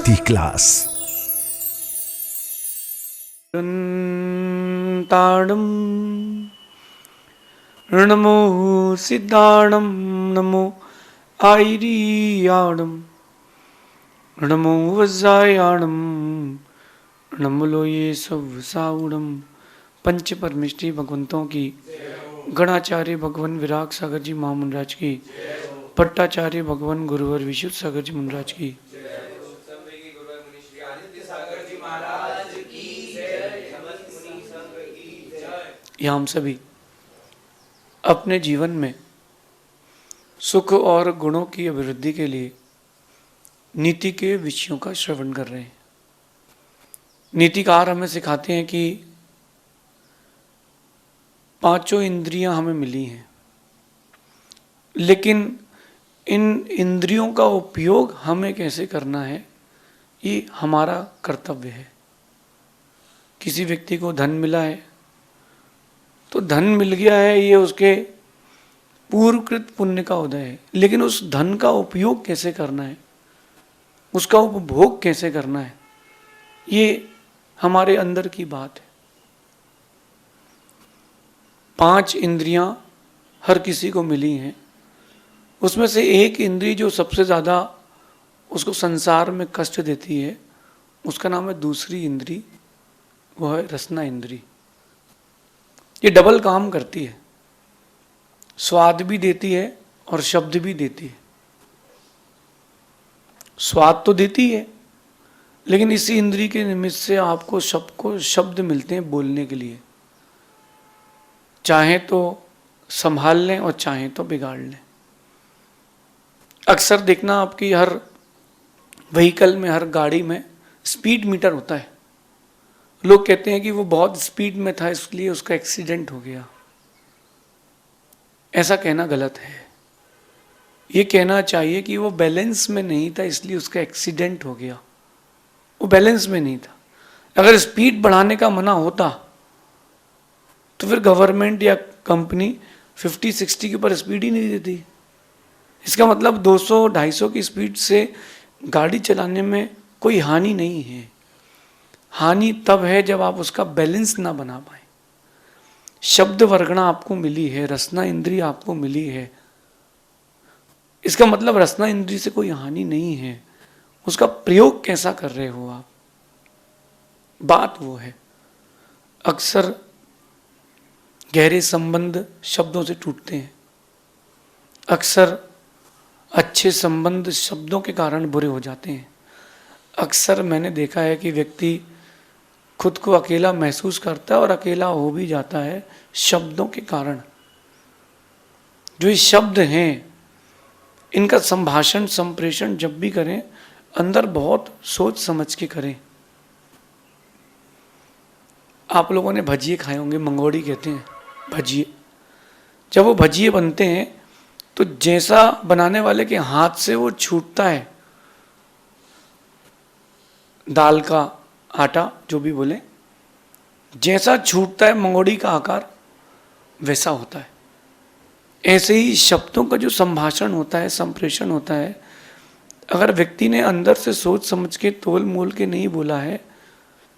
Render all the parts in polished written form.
शांति class. ताड़म नमो सिद्धाणम नमो आईरियाणम नमो वज्रायाणम नमो लोये सब साउडम। पंच परमिष्टि भगवंतों की, गणाचार्य भगवान विराग सागर जी महामुंडराज की, पट्टाचार्य भगवान गुरुवर विशुद्ध सागर जी मुंडराज की, यहाँ हम सभी अपने जीवन में सुख और गुणों की अभिवृद्धि के लिए नीति के विषयों का श्रवण कर रहे हैं। नीतिकार हमें सिखाते हैं कि पांचों इंद्रियां हमें मिली हैं, लेकिन इन इंद्रियों का उपयोग हमें कैसे करना है, ये हमारा कर्तव्य है। किसी व्यक्ति को धन मिला है तो धन मिल गया है, ये उसके पूर्वकृत पुण्य का उदय है, लेकिन उस धन का उपयोग कैसे करना है, उसका उपभोग कैसे करना है, ये हमारे अंदर की बात है। पांच इंद्रियां हर किसी को मिली हैं, उसमें से एक इंद्री जो सबसे ज़्यादा उसको संसार में कष्ट देती है, उसका नाम है दूसरी इंद्री, वो है रसना इंद्री। ये डबल काम करती है, स्वाद भी देती है और शब्द भी देती है। स्वाद तो देती है, लेकिन इसी इंद्री के निमित्त से आपको सबको शब्द मिलते हैं बोलने के लिए। चाहे तो संभाल लें और चाहे तो बिगाड़ लें। अक्सर देखना आपकी हर व्हीकल में, हर गाड़ी में स्पीड मीटर होता है। लोग कहते हैं कि वो बहुत स्पीड में था इसलिए उसका एक्सीडेंट हो गया। ऐसा कहना गलत है। ये कहना चाहिए कि वो बैलेंस में नहीं था इसलिए उसका एक्सीडेंट हो गया। वो बैलेंस में नहीं था। अगर स्पीड बढ़ाने का मना होता तो फिर गवर्नमेंट या कंपनी 50-60 के ऊपर स्पीड ही नहीं देती। इसका मतलब 200-250 की स्पीड से गाड़ी चलाने में कोई हानि नहीं है। हानि तब है जब आप उसका बैलेंस ना बना पाए। शब्द वर्गणा आपको मिली है, रसना इंद्री आपको मिली है, इसका मतलब रसना इंद्री से कोई हानि नहीं है। उसका प्रयोग कैसा कर रहे हो आप, बात वो है। अक्सर गहरे संबंध शब्दों से टूटते हैं। अक्सर अच्छे संबंध शब्दों के कारण बुरे हो जाते हैं। अक्सर मैंने देखा है कि व्यक्ति खुद को अकेला महसूस करता है और अकेला हो भी जाता है शब्दों के कारण। जो ये शब्द हैं, इनका संभाषण संप्रेषण जब भी करें, अंदर बहुत सोच समझ के करें। आप लोगों ने भजिए खाए होंगे, मंगोड़ी कहते हैं भजिए। जब वो भजिए बनते हैं तो जैसा बनाने वाले के हाथ से वो छूटता है, दाल का आटा जो भी बोले, जैसा छूटता है मंगोड़ी का आकार वैसा होता है। ऐसे ही शब्दों का जो संभाषण होता है, संप्रेषण होता है, अगर व्यक्ति ने अंदर से सोच समझ के तोल मोल के नहीं बोला है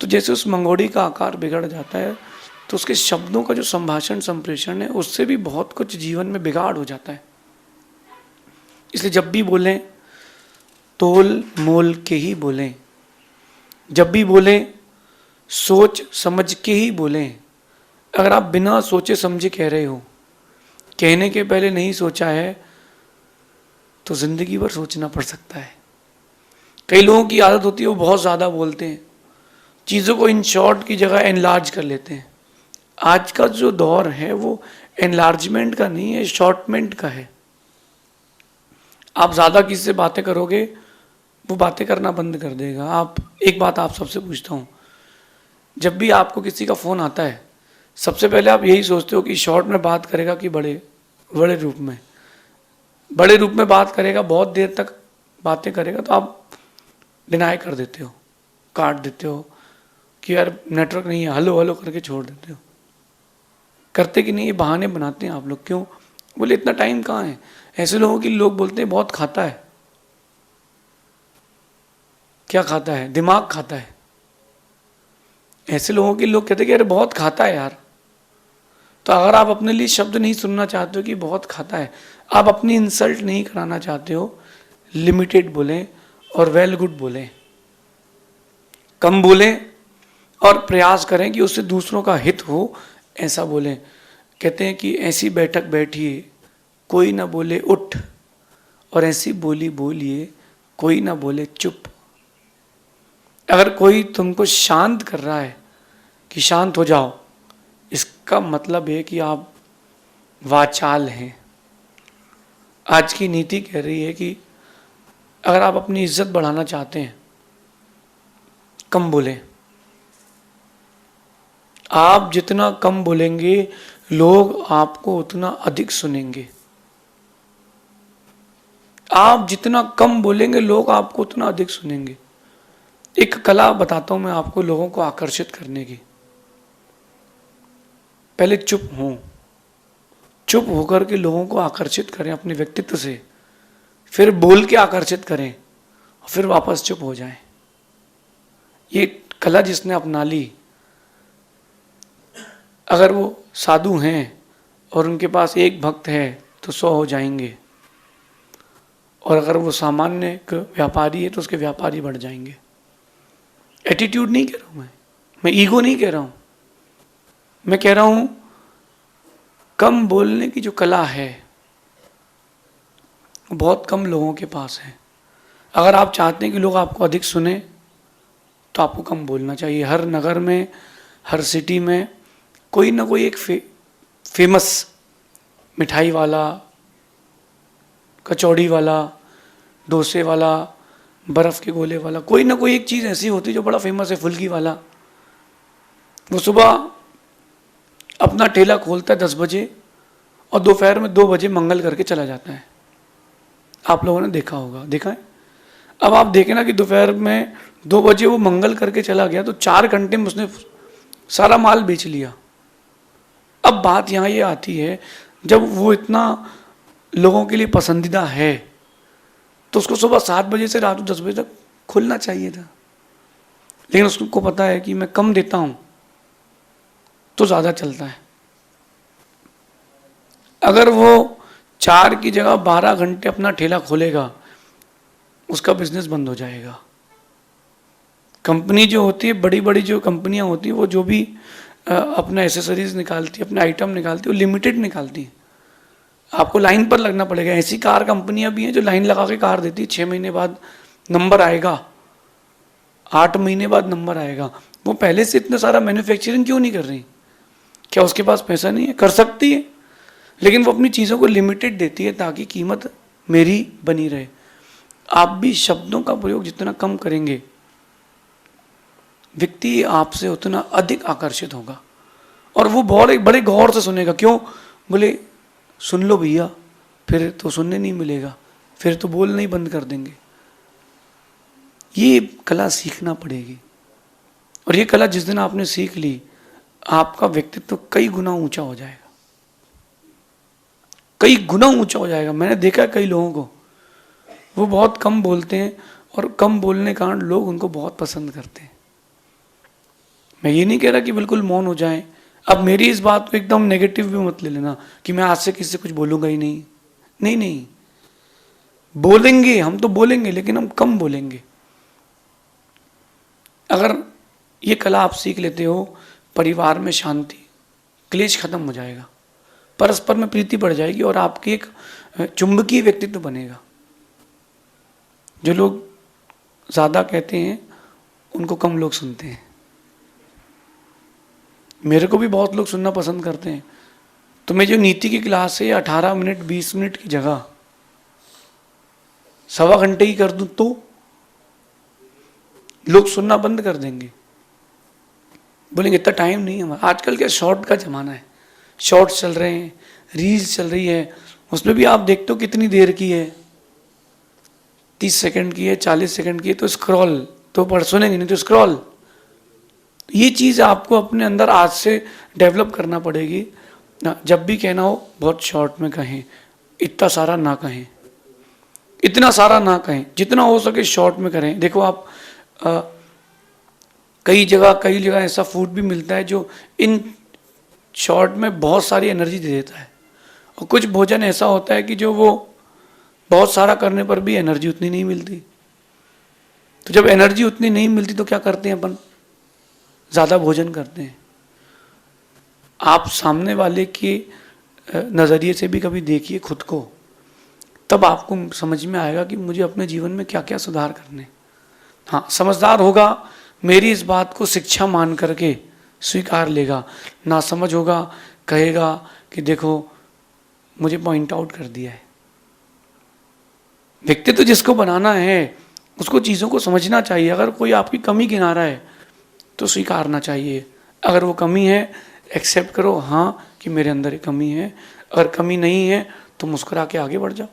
तो जैसे उस मंगोड़ी का आकार बिगड़ जाता है, तो उसके शब्दों का जो संभाषण संप्रेषण है उससे भी बहुत कुछ जीवन में बिगाड़ हो जाता है। इसलिए जब भी बोलें तोल मोल के ही बोलें। जब भी बोलें सोच समझ के ही बोलें। अगर आप बिना सोचे समझे कह रहे हो, कहने के पहले नहीं सोचा है, तो जिंदगी भर सोचना पड़ सकता है। कई लोगों की आदत होती है वो बहुत ज़्यादा बोलते हैं, चीज़ों को इन शॉर्ट की जगह एनलार्ज कर लेते हैं। आज का जो दौर है वो एनलार्जमेंट का नहीं है, शॉर्टमेंट का है। आप ज़्यादा किसी से बातें करोगे, वो बातें करना बंद कर देगा। आप एक बात आप सबसे पूछता हूँ, जब भी आपको किसी का फ़ोन आता है, सबसे पहले आप यही सोचते हो कि शॉर्ट में बात करेगा कि बड़े रूप में। बड़े रूप में बात करेगा, बहुत देर तक बातें करेगा, तो आप डिनाई कर देते हो, काट देते हो कि यार नेटवर्क नहीं है, हेलो हेलो करके छोड़ देते हो। करते कि नहीं, ये बहाने बनाते हैं आप लोग। क्यों? बोले इतना टाइम कहाँ है। ऐसे लोगों की लोग बोलते हैं बहुत खाता है। क्या खाता है? दिमाग खाता है। ऐसे लोगों के लोग कहते हैं कि अरे बहुत खाता है यार। तो अगर आप अपने लिए शब्द नहीं सुनना चाहते हो कि बहुत खाता है, आप अपनी इंसल्ट नहीं कराना चाहते हो, लिमिटेड बोलें और वेल गुड बोलें, कम बोलें और प्रयास करें कि उससे दूसरों का हित हो, ऐसा बोलें। कहते हैं कि ऐसी बैठक बैठिए कोई ना बोले उठ, और ऐसी बोली बोलिए कोई ना बोले चुप। अगर कोई तुमको शांत कर रहा है कि शांत हो जाओ, इसका मतलब है कि आप वाचाल हैं। आज की नीति कह रही है कि अगर आप अपनी इज्जत बढ़ाना चाहते हैं, कम बोलें। आप जितना कम बोलेंगे लोग आपको उतना अधिक सुनेंगे। आप जितना कम बोलेंगे लोग आपको उतना अधिक सुनेंगे। एक कला बताता हूं मैं आपको लोगों को आकर्षित करने की। पहले चुप हों, चुप होकर के लोगों को आकर्षित करें अपने व्यक्तित्व से, फिर बोल के आकर्षित करें, फिर वापस चुप हो जाएं। ये कला जिसने अपना ली, अगर वो साधु हैं और उनके पास एक भक्त है तो 100 हो जाएंगे, और अगर वो सामान्य व्यापारी है तो उसके व्यापारी बढ़ जाएंगे। एटीट्यूड नहीं कह रहा हूं मैं ईगो नहीं कह रहा हूं, मैं कह रहा हूं कम बोलने की जो कला है वो बहुत कम लोगों के पास है। अगर आप चाहते हैं कि लोग आपको अधिक सुने तो आपको कम बोलना चाहिए। हर नगर में, हर सिटी में कोई ना कोई एक फेमस मिठाई वाला, कचौड़ी वाला, डोसे वाला, बर्फ़ के गोले वाला, कोई ना कोई एक चीज़ ऐसी होती है जो बड़ा फेमस है। फुल्की वाला, वो सुबह अपना ठेला खोलता है 10 बजे और दोपहर में 2 बजे मंगल करके चला जाता है। आप लोगों ने देखा होगा, देखा है? अब आप देखें ना कि दोपहर में 2 बजे वो मंगल करके चला गया तो 4 घंटे में उसने सारा माल बेच लिया। अब बात यहाँ ये आती है, जब वो इतना लोगों के लिए पसंदीदा है तो उसको सुबह 7 बजे से रात 10 बजे तक खुलना चाहिए था, लेकिन उसको पता है कि मैं कम देता हूँ तो ज़्यादा चलता है। अगर वो 4 की जगह 12 घंटे अपना ठेला खोलेगा, उसका बिजनेस बंद हो जाएगा। कंपनी जो होती है, बड़ी बड़ी जो कंपनियां होती हैं, वो जो भी अपना एसेसरीज निकालती है, अपने आइटम निकालती है, वो लिमिटेड निकालती है। आपको लाइन पर लगना पड़ेगा। ऐसी कार कंपनियां भी हैं जो लाइन लगा के कार देती है, 6 महीने बाद नंबर आएगा, 8 महीने बाद नंबर आएगा। वो पहले से इतना सारा मैन्युफैक्चरिंग क्यों नहीं कर रही? क्या उसके पास पैसा नहीं है? कर सकती है, लेकिन वो अपनी चीज़ों को लिमिटेड देती है ताकि कीमत मेरी बनी रहे। आप भी शब्दों का प्रयोग जितना कम करेंगे, व्यक्ति आपसे उतना अधिक आकर्षित होगा और वो बहुत बड़े गौर से सुनेगा। क्यों? बोले सुन लो भैया, फिर तो सुनने नहीं मिलेगा, फिर तो बोलना ही बंद कर देंगे। ये कला सीखना पड़ेगी, और ये कला जिस दिन आपने सीख ली, आपका व्यक्तित्व कई गुना ऊंचा हो जाएगा, कई गुना ऊंचा हो जाएगा। मैंने देखा कई लोगों को, वो बहुत कम बोलते हैं और कम बोलने के कारण लोग उनको बहुत पसंद करते हैं। मैं ये नहीं कह रहा कि बिल्कुल मौन हो जाएं। अब मेरी इस बात को एकदम नेगेटिव भी मत ले लेना कि मैं आज से किसी से कुछ बोलूंगा ही नहीं। नहीं नहीं, बोलेंगे, हम तो बोलेंगे, लेकिन हम कम बोलेंगे। अगर ये कला आप सीख लेते हो, परिवार में शांति, क्लेश खत्म हो जाएगा, परस्पर में प्रीति बढ़ जाएगी और आपकी एक चुंबकीय व्यक्तित्व बनेगा। जो लोग ज़्यादा कहते हैं उनको कम लोग सुनते हैं। मेरे को भी बहुत लोग सुनना पसंद करते हैं, तो मैं जो नीति की क्लास है 18 मिनट 20 मिनट की जगह 1.25 घंटे ही कर दूं तो लोग सुनना बंद कर देंगे, बोलेंगे इतना टाइम नहीं है हमारा। आजकल क्या शॉर्ट का ज़माना है, शॉर्ट्स चल रहे हैं, रील्स चल रही है, उसमें भी आप देखते हो कितनी देर की है, 30 सेकंड की है, 40 सेकंड की है, तो स्क्रॉल तो पढ़ सुनेंगे नहीं तो स्क्रॉल। ये चीज़ आपको अपने अंदर आज से डेवलप करना पड़ेगी। जब भी कहना हो बहुत शॉर्ट में कहें, इतना सारा ना कहें, इतना सारा ना कहें, जितना हो सके शॉर्ट में करें। देखो आप कई जगह ऐसा फूड भी मिलता है जो इन शॉर्ट में बहुत सारी एनर्जी दे देता है, और कुछ भोजन ऐसा होता है कि जो वो बहुत सारा करने पर भी एनर्जी उतनी नहीं मिलती। तो जब एनर्जी उतनी नहीं मिलती तो क्या करते हैं अपन? ज़्यादा भोजन करते हैं। आप सामने वाले के नज़रिए से भी कभी देखिए खुद को, तब आपको समझ में आएगा कि मुझे अपने जीवन में क्या क्या सुधार करने। हाँ, समझदार होगा, मेरी इस बात को शिक्षा मान करके स्वीकार लेगा। ना समझ होगा, कहेगा कि देखो मुझे पॉइंट आउट कर दिया है। व्यक्तित्व जिसको बनाना है उसको चीज़ों को समझना चाहिए। अगर कोई आपकी कमी गिना रहा है तो स्वीकारना चाहिए। अगर वो कमी है एक्सेप्ट करो, हाँ कि मेरे अंदर एक कमी है। अगर कमी नहीं है तो मुस्कुरा के आगे बढ़ जाओ।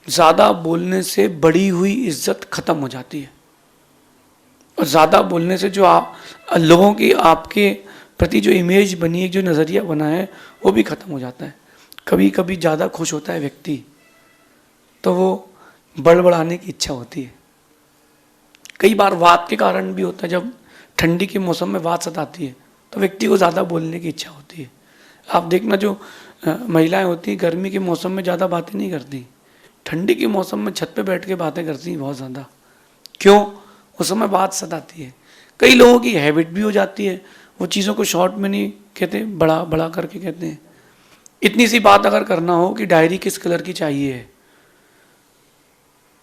ज़्यादा बोलने से बढ़ी हुई इज्जत खत्म हो जाती है, और ज़्यादा बोलने से जो आप लोगों की आपके प्रति जो इमेज बनी है, जो नज़रिया बना है, वो भी खत्म हो जाता है। कभी कभी ज़्यादा खुश होता है व्यक्ति तो वो बड़बड़ाने की इच्छा होती है। कई बार वात के कारण भी होता है, जब ठंडी के मौसम में वात सताती है तो व्यक्ति को ज़्यादा बोलने की इच्छा होती है। आप देखना, जो महिलाएं होती हैं गर्मी के मौसम में ज़्यादा बातें नहीं करती, ठंडी के मौसम में छत पे बैठ के बातें करती हैं बहुत ज़्यादा। क्यों? उस समय बात सताती है। कई लोगों की हैबिट भी हो जाती है, वो चीज़ों को शॉर्ट में नहीं कहते, बड़ा बड़ा करके कहते हैं। इतनी सी बात अगर करना हो कि डायरी किस कलर की चाहिए है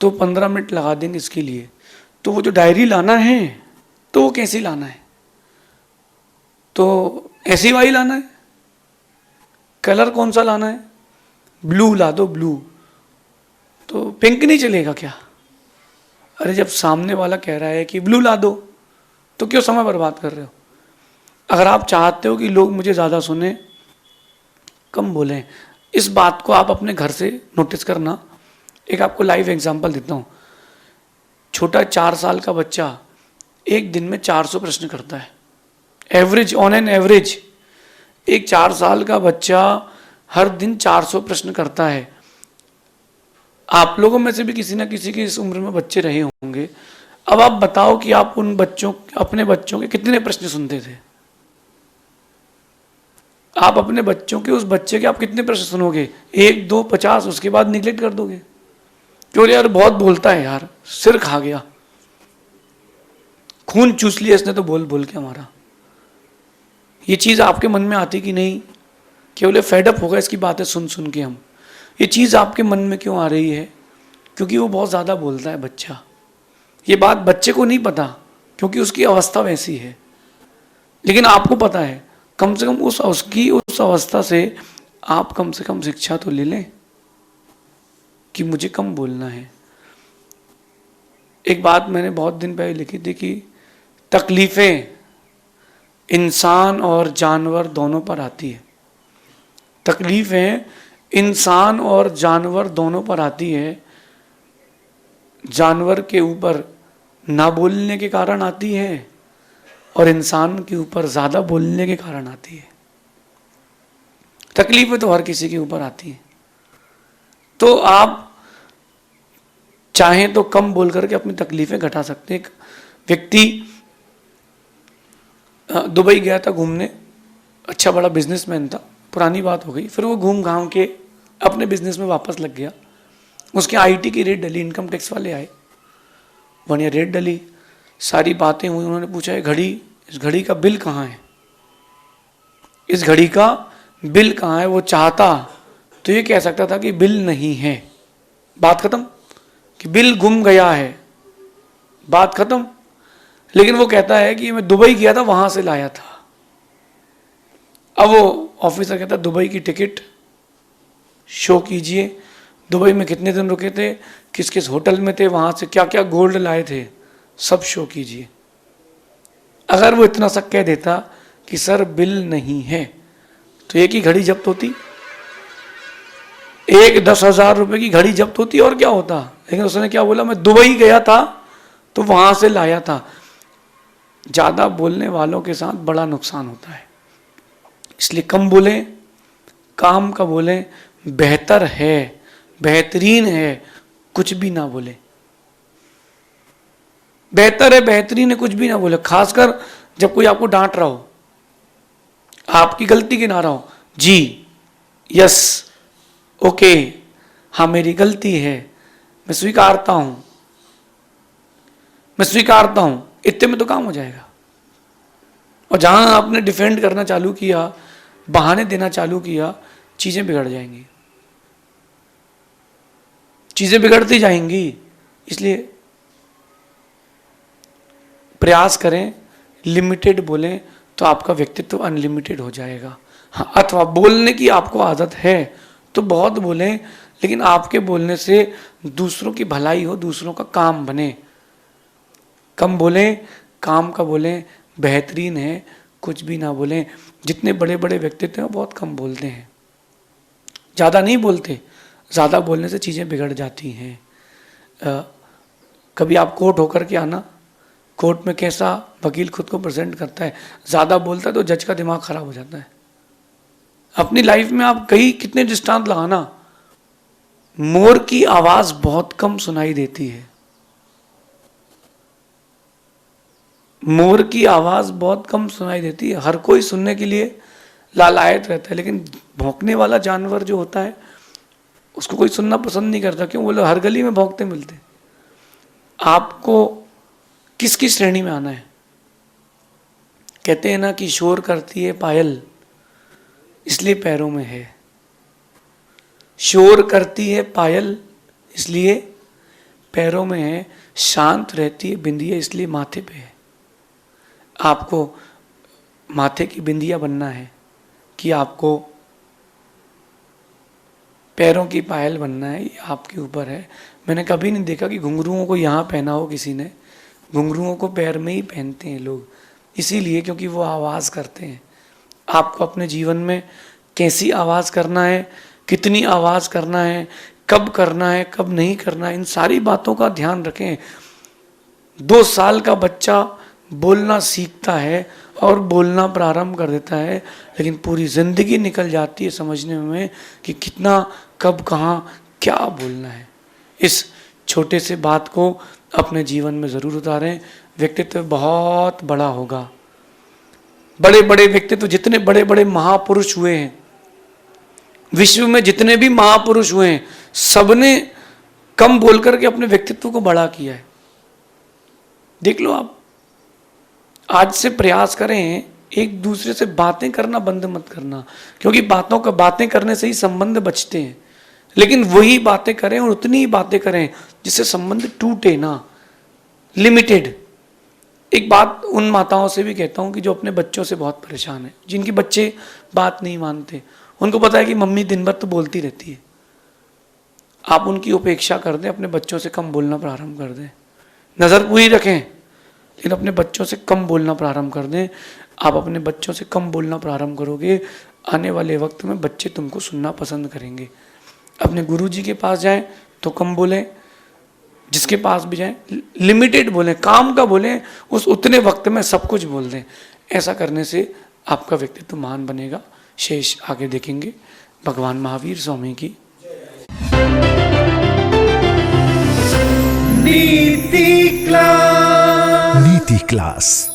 तो 15 मिनट लगा देंगे इसके लिए। तो वो जो डायरी लाना है तो वो कैसी लाना है? तो ऐसी वाली लाना है? कलर कौन सा लाना है? ब्लू ला दो, ब्लू। तो पिंक नहीं चलेगा क्या? अरे जब सामने वाला कह रहा है कि ब्लू ला दो तो क्यों समय बर्बाद कर रहे हो? अगर आप चाहते हो कि लोग मुझे ज़्यादा सुने, कम बोलें। इस बात को आप अपने घर से नोटिस करना। एक आपको लाइव एग्जांपल देता हूँ। छोटा 4 साल का बच्चा एक दिन में 400 प्रश्न करता है, एवरेज, ऑन एन एवरेज। एक 4 साल का बच्चा हर दिन 400 प्रश्न करता है। आप लोगों में से भी किसी ना किसी की इस उम्र में बच्चे रहे होंगे। अब आप बताओ कि आप उन बच्चों, अपने बच्चों के कितने प्रश्न सुनते थे? आप अपने बच्चों के, उस बच्चे के आप कितने प्रश्न सुनोगे? 1, 2, 50, उसके बाद निगलेक्ट कर दोगे। क्यों यार, बहुत बोलता है यार, सिर खा गया, खून चूस लिया इसने तो बोल बोल के हमारा। ये चीज़ आपके मन में आती कि नहीं? केवल फेडअप होगा इसकी बातें सुन सुन के हम। ये चीज़ आपके मन में क्यों आ रही है? क्योंकि वो बहुत ज़्यादा बोलता है बच्चा। ये बात बच्चे को नहीं पता क्योंकि उसकी अवस्था वैसी है, लेकिन आपको पता है। कम से कम उस अवस्था से आप कम से कम शिक्षा तो ले लें कि मुझे कम बोलना है। एक बात मैंने बहुत दिन पहले लिखी थी कि तकलीफ़ें इंसान और जानवर दोनों पर आती है। तकलीफ़ें इंसान और जानवर दोनों पर आती है। जानवर के ऊपर ना बोलने के कारण आती है और इंसान के ऊपर ज़्यादा बोलने के कारण आती है। तकलीफ़ें तो हर किसी के ऊपर आती हैं। तो आप चाहें तो कम बोल करके अपनी तकलीफ़ें घटा सकते हैं। एक व्यक्ति दुबई गया था घूमने, अच्छा बड़ा बिजनेसमैन था, पुरानी बात हो गई। फिर वो घूम घाम के अपने बिजनेस में वापस लग गया। उसके आईटी की रेट डली, इनकम टैक्स वाले आए, 1 ईयर रेट डली, सारी बातें हुई। उन्होंने पूछा है घड़ी, इस घड़ी का बिल कहाँ है? इस घड़ी का बिल कहाँ है? वो चाहता तो ये कह सकता था कि बिल नहीं है, बात खत्म, कि बिल गुम गया है, बात खत्म। लेकिन वो कहता है कि मैं दुबई गया था, वहां से लाया था। अब वो ऑफिसर कहता दुबई की टिकट शो कीजिए, दुबई में कितने दिन रुके थे, किस किस होटल में थे, वहां से क्या क्या गोल्ड लाए थे, सब शो कीजिए। अगर वो इतना सा कह देता कि सर बिल नहीं है, तो एक ही घड़ी जब्त होती, एक 10,000 रुपए की घड़ी जब्त होती और क्या होता। लेकिन उसने क्या बोला, मैं दुबई गया था तो वहां से लाया था। ज्यादा बोलने वालों के साथ बड़ा नुकसान होता है, इसलिए कम बोलें, काम का बोलें। बेहतर है, बेहतरीन है कुछ भी ना बोले। बेहतर है, बेहतरीन है, कुछ भी ना बोले। खासकर जब कोई आपको डांट रहा हो, आपकी गलती गिना रहा हो, जी, यस, ओके, हाँ मेरी गलती है, मैं स्वीकारता हूं, मैं स्वीकारता हूं, इतने में तो काम हो जाएगा। और जहां आपने डिफेंड करना चालू किया, बहाने देना चालू किया, चीजें बिगड़ जाएंगी, चीजें बिगड़ती जाएंगी। इसलिए प्रयास करें, लिमिटेड बोलें तो आपका व्यक्तित्व अनलिमिटेड हो जाएगा। हाँ, अथवा बोलने की आपको आदत है तो बहुत बोलें, लेकिन आपके बोलने से दूसरों की भलाई हो, दूसरों का काम बने। कम बोलें, काम का बोलें, बेहतरीन है, कुछ भी ना बोलें। जितने बड़े बड़े व्यक्तित्व हैं बहुत कम बोलते हैं, ज़्यादा नहीं बोलते। ज़्यादा बोलने से चीज़ें बिगड़ जाती हैं। कभी आप कोर्ट होकर के आना, कोर्ट में कैसा वकील खुद को प्रेजेंट करता है, ज़्यादा बोलता है तो जज का दिमाग खराब हो जाता है। अपनी लाइफ में आप कई कितने दृष्टांत लगाना, मोर की आवाज बहुत कम सुनाई देती है, मोर की आवाज बहुत कम सुनाई देती है। हर कोई सुनने के लिए लालायत रहता है, लेकिन भौंकने वाला जानवर जो होता है उसको कोई सुनना पसंद नहीं करता। क्यों? बोले हर गली में भौंकते मिलते। आपको किसकी श्रेणी में आना है? कहते हैं ना कि शोर करती है पायल इसलिए पैरों में है, शोर करती है पायल इसलिए पैरों में है, शांत रहती है बिंदिया इसलिए माथे पे है। आपको माथे की बिंदिया बनना है कि आपको पैरों की पायल बनना है, ये आपके ऊपर है। मैंने कभी नहीं देखा कि घुंघरुओं को यहाँ पहना हो किसी ने। घुंघरुओं को पैर में ही पहनते हैं लोग, इसीलिए क्योंकि वो आवाज़ करते हैं। आपको अपने जीवन में कैसी आवाज़ करना है, कितनी आवाज़ करना है, कब करना है, कब नहीं करना है, इन सारी बातों का ध्यान रखें। 2 साल का बच्चा बोलना सीखता है और बोलना प्रारंभ कर देता है, लेकिन पूरी ज़िंदगी निकल जाती है समझने में कि कितना, कब, कहाँ, क्या बोलना है। इस छोटे से बात को अपने जीवन में ज़रूर उतारें। व्यक्तित्व बहुत बड़ा होगा। बड़े बड़े व्यक्तित्व, जितने बड़े बड़े महापुरुष हुए हैं विश्व में, जितने भी महापुरुष हुए हैं, सबने कम बोल करके अपने व्यक्तित्व को बड़ा किया है। देख लो आप, आज से प्रयास करें, एक दूसरे से बातें करना बंद मत करना, क्योंकि बातें करने से ही संबंध बचते हैं। लेकिन वही बातें करें और उतनी ही बातें करें जिससे संबंध टूटे ना, लिमिटेड। एक बात उन माताओं से भी कहता हूं कि जो अपने बच्चों से बहुत परेशान है, जिनके बच्चे बात नहीं मानते, उनको पता है कि मम्मी दिन भर तो बोलती रहती है। आप उनकी उपेक्षा कर दें, अपने बच्चों से कम बोलना प्रारंभ कर दें। नज़र पूरी रखें, लेकिन अपने बच्चों से कम बोलना प्रारंभ कर दें। आप अपने बच्चों से कम बोलना प्रारंभ करोगे, आने वाले वक्त में बच्चे तुमको सुनना पसंद करेंगे। अपने गुरुजी के पास जाएं तो कम बोलें, जिसके पास भी जाएं लिमिटेड बोलें, काम का बोलें, उस उतने वक्त में सब कुछ बोल दें। ऐसा करने से आपका व्यक्तित्व महान बनेगा। शेष आगे देखेंगे। भगवान महावीर स्वामी की नीति क्लास।